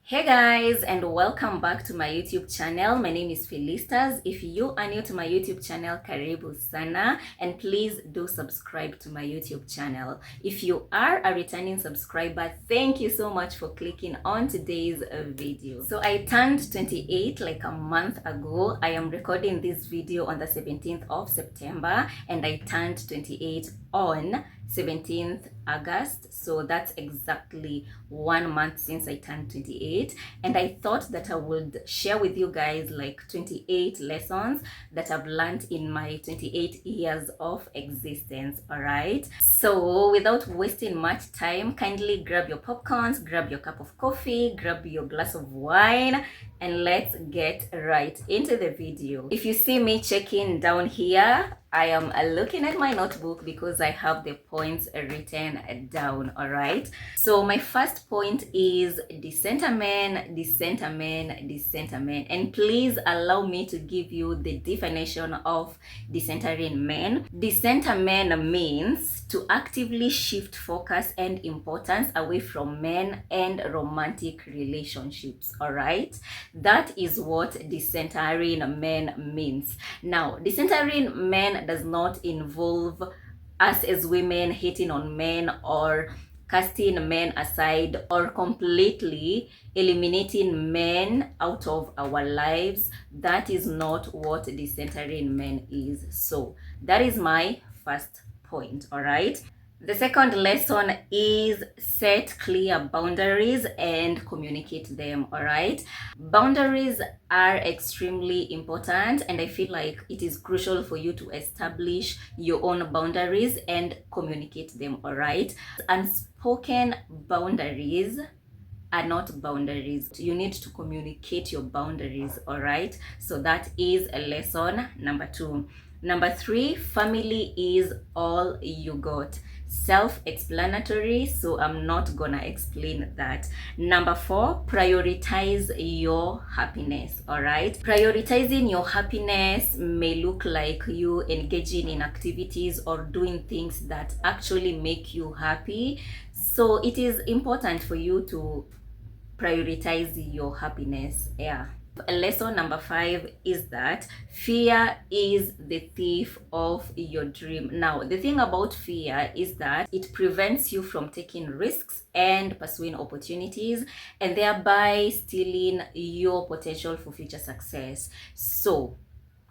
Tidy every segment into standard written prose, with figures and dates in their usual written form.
Hey guys, and welcome back to my YouTube channel. My name is Felistus. If you are new to my YouTube channel, karibu sana, and please do subscribe to my YouTube channel. If you are a returning subscriber, thank you so much for clicking on today's video. So I turned 28 like a month ago. I am recording this video on the 17th of September, and I turned 28 on 17th August. So that's exactly 1 month since I turned 28, and I thought that I would share with you guys like 28 lessons that I've learned in my 28 years of existence. All right, so without wasting much time, kindly grab your popcorns, grab your cup of coffee, grab your glass of wine, and let's get right into the video. If you see me checking down here, I am looking at my notebook because I have the points written down. All right, so my first point is decenter men, decenter men, decenter men, and please allow me to give you the definition of decentering men. Decenter men means to actively shift focus and importance away from men and romantic relationships. All right, that is what decentering men means. Now, decentering men does not involve us as women hitting on men or casting men aside or completely eliminating men out of our lives. That is not what decentering men is. So that is my first point. All right, the second lesson is set clear boundaries and communicate them. All right, boundaries are extremely important, and I feel like it is crucial for you to establish your own boundaries and communicate them. All right, unspoken boundaries are not boundaries. You need to communicate your boundaries. All right, so that is a lesson number 2. Number 3, family is all you got. Self-explanatory, so I'm not gonna explain that. Number 4, prioritize your happiness. All right, prioritizing your happiness may look like you engaging in activities or doing things that actually make you happy. So it is important for you to prioritize your happiness. Yeah. Lesson number 5 is that fear is the thief of your dream. Now, the thing about fear is that it prevents you from taking risks and pursuing opportunities, and thereby stealing your potential for future success. So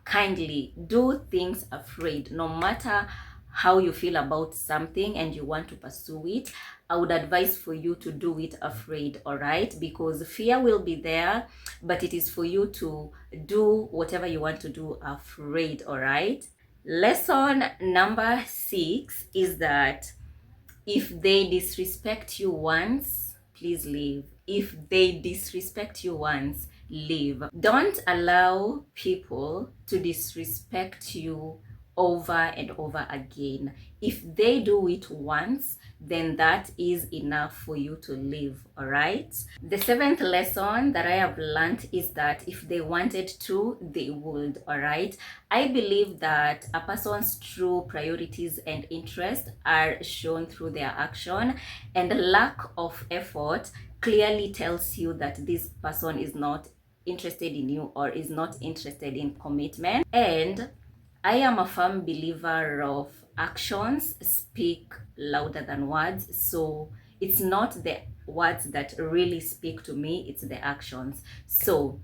kindly do things afraid. No matter how you feel about something and you want to pursue it, I would advise for you to do it afraid. All right, because fear will be there, but it is for you to do whatever you want to do afraid. All right, lesson number 6 is that if they disrespect you once, please leave. If they disrespect you once, leave. Don't allow people to disrespect you over and over again. If they do it once, then that is enough for you to leave. All right, the 7th lesson that I have learned is that if they wanted to, they would. All right, I believe that a person's true priorities and interests are shown through their action, and lack of effort clearly tells you that this person is not interested in you or is not interested in commitment. And I am a firm believer of actions speak louder than words. So it's not the words that really speak to me, it's the actions. So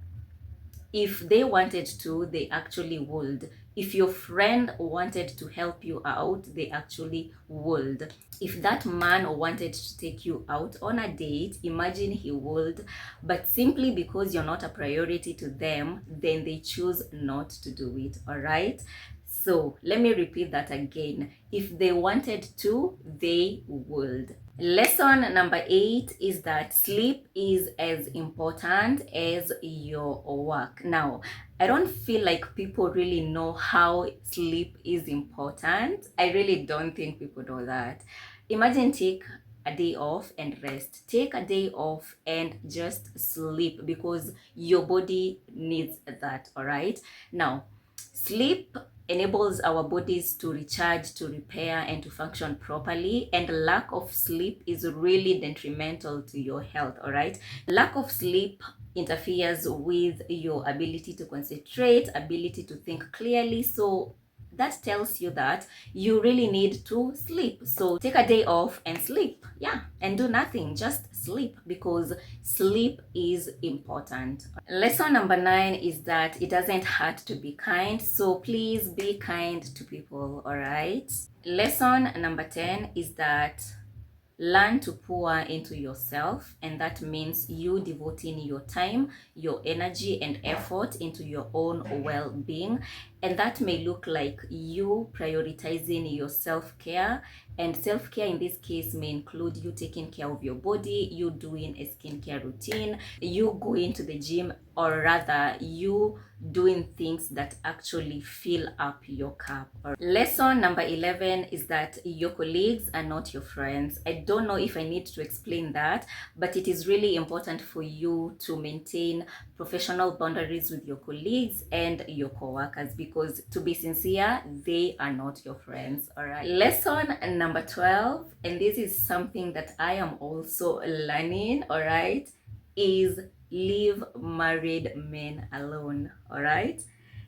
if they wanted to, they actually would. If your friend wanted to help you out, they actually would. If that man wanted to take you out on a date, imagine he would. But simply because you're not a priority to them, then they choose not to do it. All right, so let me repeat that again. If they wanted to, they would. Lesson number 8 is that sleep is as important as your work. Now, I don't feel like people really know how sleep is important. I really don't think people know that. Imagine take a day off and rest. Take a day off and just sleep because your body needs that. All right. Now, sleep enables our bodies to recharge, to repair, and to function properly. And lack of sleep is really detrimental to your health, all right? Lack of sleep interferes with your ability to concentrate, ability to think clearly. So that tells you that you really need to sleep. So take a day off and sleep. Yeah, and do nothing, just sleep, because sleep is important. Lesson number 9 is that it doesn't hurt to be kind. So please be kind to people, all right? Lesson number 10 is that learn to pour into yourself, and that means you devoting your time, your energy, and effort into your own well-being. And that may look like you prioritizing your self-care, and self-care in this case may include you taking care of your body, you doing a skincare routine, you going to the gym, or rather you doing things that actually fill up your cup. Lesson number 11 is that your colleagues are not your friends. I don't know if I need to explain that, but it is really important for you to maintain professional boundaries with your colleagues and your co-workers, because to be sincere, they are not your friends. All right. Lesson number 12, and this is something that I am also learning, all right, is leave married men alone. All right,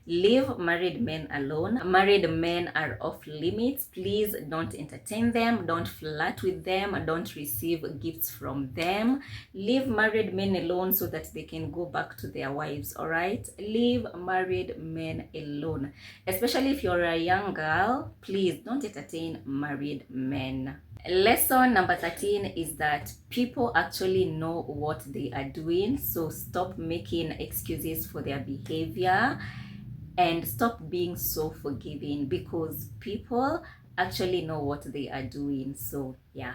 leave married men alone. Married men are off limits. Please don't entertain them, don't flirt with them, don't receive gifts from them. Leave married men alone so that they can go back to their wives. All right, leave married men alone. Especially if you're a young girl, please don't entertain married men. Lesson number 13 is that people actually know what they are doing. So stop making excuses for their behavior and stop being so forgiving, because people actually know what they are doing. So yeah.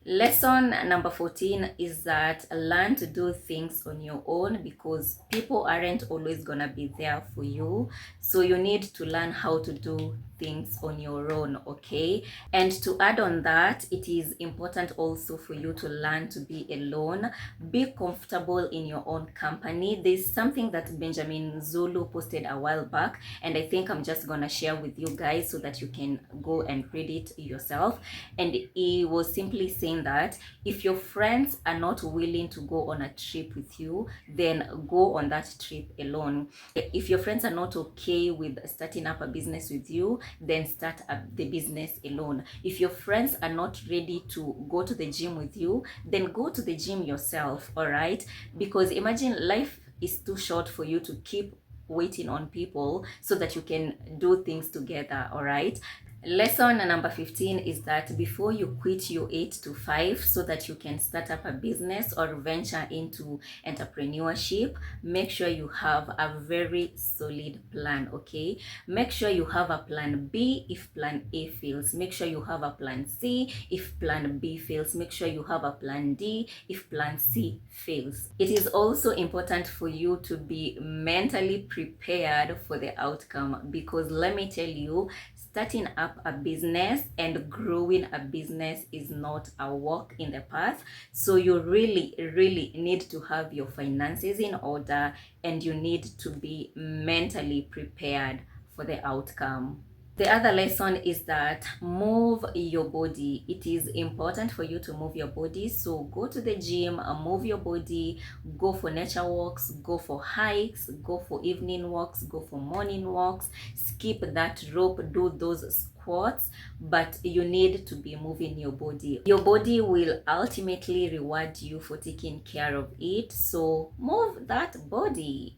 Lesson number 14 is that learn to do things on your own, because people aren't always gonna be there for you. So you need to learn how to do things on your own, okay? And to add on that, it is important also for you to learn to be alone. Be comfortable in your own company. There's something that Benjamin Zulu posted a while back, and I think I'm just gonna share with you guys so that you can go and read it yourself. And he was simply saying that if your friends are not willing to go on a trip with you, then go on that trip alone. If your friends are not okay with starting up a business with you, then start up the business alone. If your friends are not ready to go to the gym with you, then go to the gym yourself, all right? Because imagine, life is too short for you to keep waiting on people so that you can do things together, all right? Lesson number 15 is that before you quit your 8 to 5 so that you can start up a business or venture into entrepreneurship, make sure you have a very solid plan, okay? Make sure you have a plan B if plan A fails. Make sure you have a plan C if plan B fails. Make sure you have a plan D if plan C fails. It is also important for you to be mentally prepared for the outcome, because let me tell you, starting up a business and growing a business is not a walk in the path. So you really need to have your finances in order, and you need to be mentally prepared for the outcome. The other lesson is that move your body. It is important for you to move your body. So go to the gym, move your body, go for nature walks, go for hikes, go for evening walks, go for morning walks, skip that rope, do those squats, but you need to be moving your body. Your body will ultimately reward you for taking care of it. So move that body.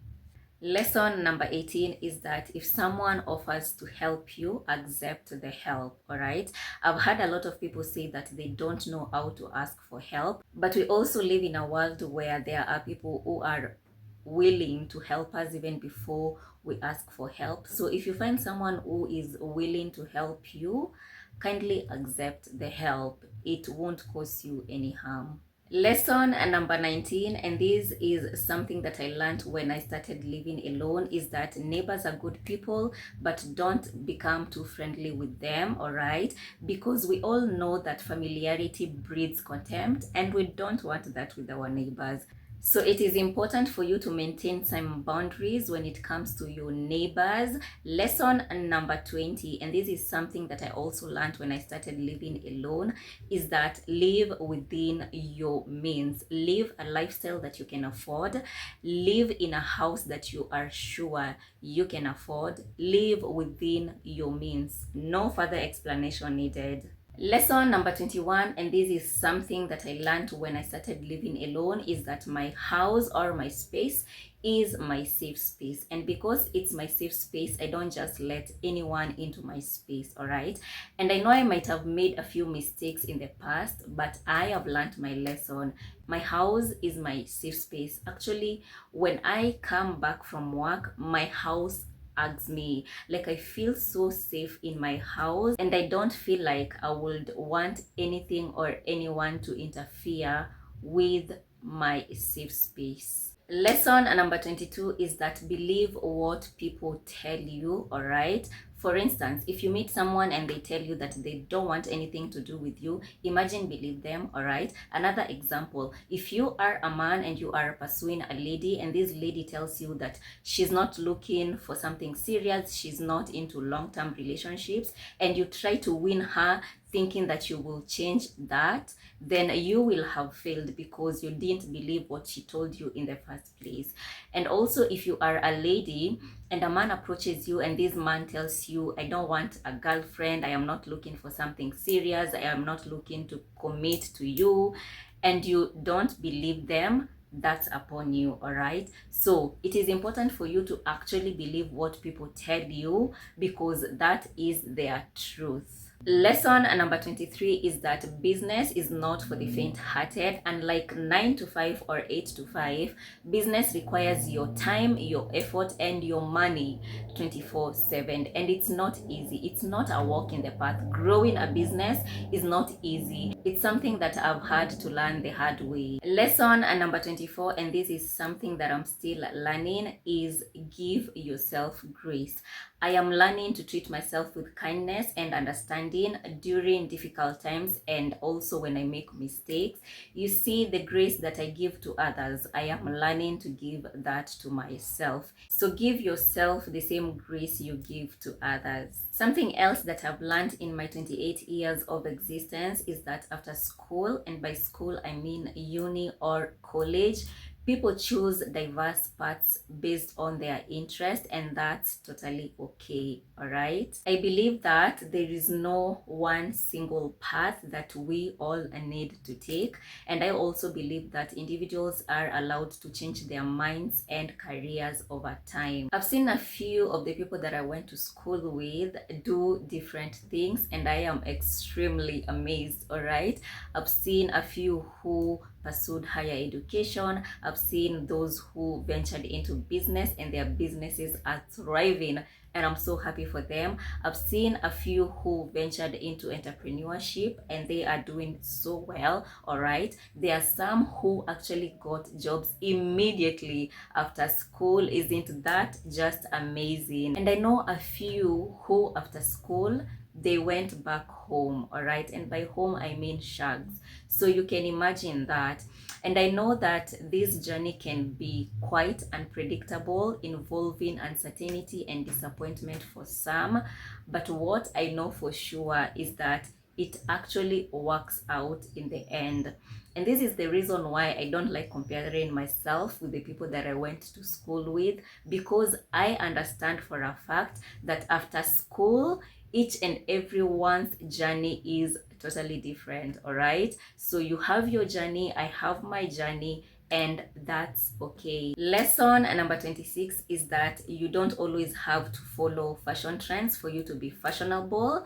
Lesson number 18 is that if someone offers to help you, accept the help, all right? I've had a lot of people say that they don't know how to ask for help, but we also live in a world where there are people who are willing to help us even before we ask for help. So if you find someone who is willing to help you, kindly accept the help. It won't cause you any harm. Lesson number 19, and this is something that I learned when I started living alone, is that neighbors are good people, but don't become too friendly with them, all right? Because we all know that familiarity breeds contempt, and we don't want that with our neighbors. So it is important for you to maintain some boundaries when it comes to your neighbors. Lesson number 20, and this is something that I also learned when I started living alone, is that live within your means. Live a lifestyle that you can afford. Live in a house that you are sure you can afford. Live within your means. No further explanation needed. Lesson number 21, and this is something that I learned when I started living alone, is that my house or my space is my safe space. And because it's my safe space, I don't just let anyone into my space, all right? And I know I might have made a few mistakes in the past, but I have learned my lesson. My house is my safe space. Actually, when I come back from work, my house hugs me. Like, I feel so safe in my house, and I don't feel like I would want anything or anyone to interfere with my safe space. Lesson number 22 is that believe what people tell you, all right? For instance, if you meet someone and they tell you that they don't want anything to do with you, imagine believe them, all right? Another example, if you are a man and you are pursuing a lady and this lady tells you that she's not looking for something serious, she's not into long-term relationships, and you try to win her thinking that you will change that, then you will have failed because you didn't believe what she told you in the first place. And also, if you are a lady and a man approaches you and this man tells you, I don't want a girlfriend, I am not looking for something serious, I am not looking to commit to you, and you don't believe them, that's upon you, all right? So it is important for you to actually believe what people tell you, because that is their truth. Lesson number 23 is that business is not for the faint-hearted. Unlike 9 to 5 or 8 to 5, business requires your time, your effort, and your money 24/7. And it's not easy. It's not a walk in the path. Growing a business is not easy. It's something that I've had to learn the hard way. Lesson number 24, and this is something that I'm still learning, is give yourself grace. I am learning to treat myself with kindness and understanding during difficult times, and also when I make mistakes. You see, the grace that I give to others, I am learning to give that to myself. So give yourself the same grace you give to others. Something else that I've learned in my 28 years of existence is that after school, and by school I mean uni or college, people choose diverse paths based on their interest, and that's totally okay, all right? I believe that there is no one single path that we all need to take, and I also believe that individuals are allowed to change their minds and careers over time. I've seen a few of the people that I went to school with do different things, and I am extremely amazed, all right? I've seen a few who pursued higher education. I've seen those who ventured into business and their businesses are thriving, and I'm so happy for them. I've seen a few who ventured into entrepreneurship and they are doing so well, all right? There are some who actually got jobs immediately after school. Isn't that just amazing? And I know a few who after school they went back home, all right? And by home I mean shags. So you can imagine that. And I know that this journey can be quite unpredictable, involving uncertainty and disappointment for some, but what I know for sure is that it actually works out in the end. And this is the reason why I don't like comparing myself with the people that I went to school with, because I understand for a fact that after school, each and everyone's journey is totally different, all right? So you have your journey, I have my journey, and that's okay. Lesson number 26 is that you don't always have to follow fashion trends for you to be fashionable.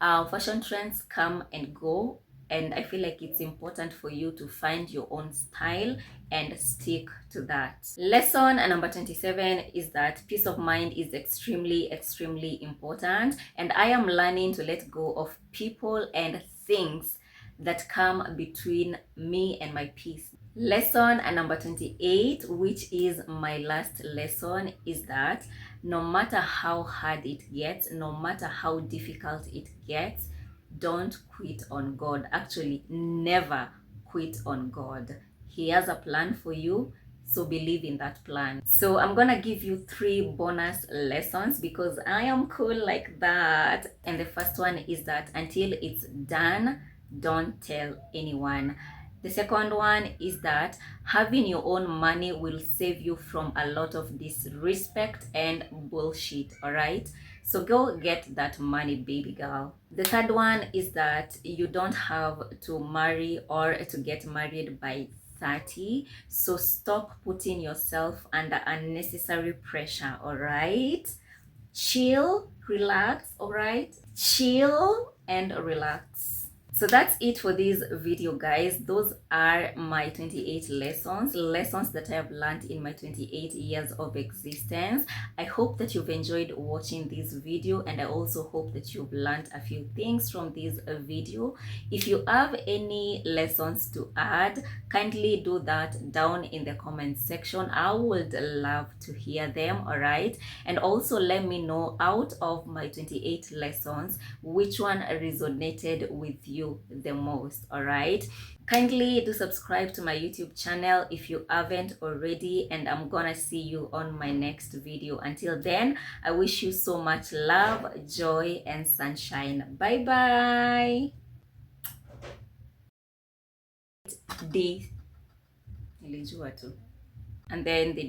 Fashion trends come and go, and I feel like it's important for you to find your own style and stick to that. Lesson number 27 is that peace of mind is extremely important, and I am learning to let go of people and things that come between me and my peace. Lesson number 28, which is my last lesson, is that no matter how hard it gets, no matter how difficult it gets, don't quit on God. Actually, never quit on God. He has a plan for you, so believe in that plan. So I'm gonna give you 3 bonus lessons because I am cool like that. And the first one is that until it's done, don't tell anyone. The second one is that having your own money will save you from a lot of disrespect and bullshit, all right? So go get that money, baby girl. The third one is that you don't have to marry or to get married by 30. So stop putting yourself under unnecessary pressure, all right? Chill, relax, all right? Chill and relax. So that's it for this video, guys. Those are my 28 lessons that I have learned in my 28 years of existence. I hope that you've enjoyed watching this video, and I also hope that you've learned a few things from this video. If you have any lessons to add, kindly do that down in the comment section. I would love to hear them, all right? And also let me know, out of my 28 lessons, which one resonated with you the most, all right? Kindly do subscribe to my YouTube channel if you haven't already, and I'm gonna see you on my next video. Until then, I wish you so much love, joy, and sunshine. Bye bye. Nilijua tu. And then they